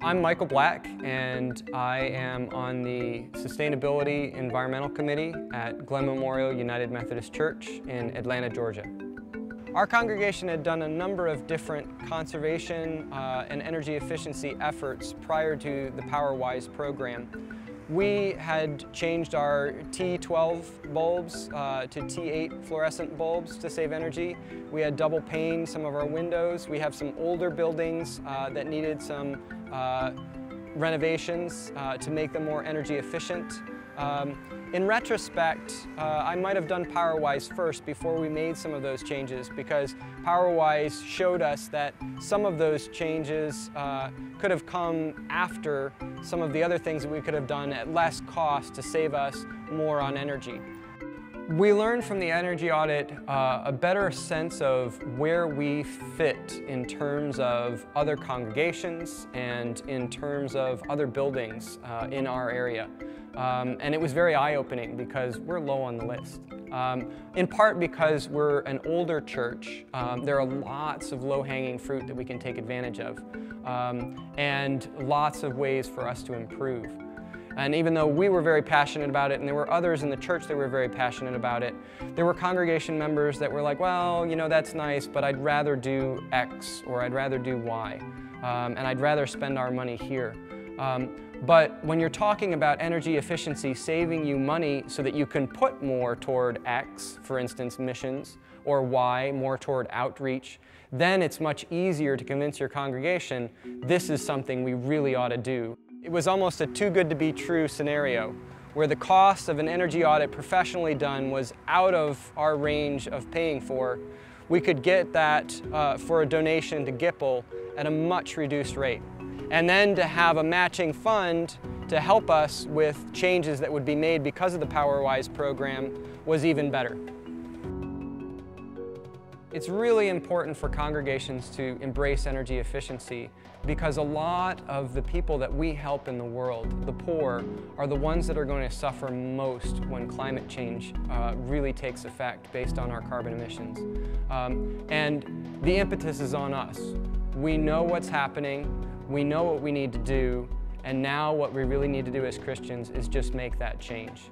I'm Michael Black, and I am on the Sustainability Environmental Committee at Glen Memorial United Methodist Church in Atlanta, Georgia. Our congregation had done a number of different conservation and energy efficiency efforts prior to the PowerWise program. We had changed our T12 bulbs to T8 fluorescent bulbs to save energy. We had double paned some of our windows. We have some older buildings that needed some renovations to make them more energy efficient. In retrospect, I might have done PowerWise first before we made some of those changes, because PowerWise showed us that some of those changes could have come after some of the other things that we could have done at less cost to save us more on energy. We learned from the energy audit a better sense of where we fit in terms of other congregations and in terms of other buildings in our area. And it was very eye-opening because we're low on the list. In part because we're an older church, there are lots of low-hanging fruit that we can take advantage of, and lots of ways for us to improve. And even though we were very passionate about it, and there were others in the church that were very passionate about it, there were congregation members that were like, well, you know, that's nice, but I'd rather do X or I'd rather do Y, and I'd rather spend our money here. But when you're talking about energy efficiency saving you money so that you can put more toward X, for instance, missions, or Y, more toward outreach, then it's much easier to convince your congregation this is something we really ought to do. It was almost a too good to be true scenario, where the cost of an energy audit professionally done was out of our range of paying for. We could get that for a donation to GIPL at a much reduced rate. And then to have a matching fund to help us with changes that would be made because of the PowerWise program was even better. It's really important for congregations to embrace energy efficiency because a lot of the people that we help in the world, the poor, are the ones that are going to suffer most when climate change really takes effect based on our carbon emissions. And the impetus is on us. We know what's happening, we know what we need to do, and now what we really need to do as Christians is just make that change.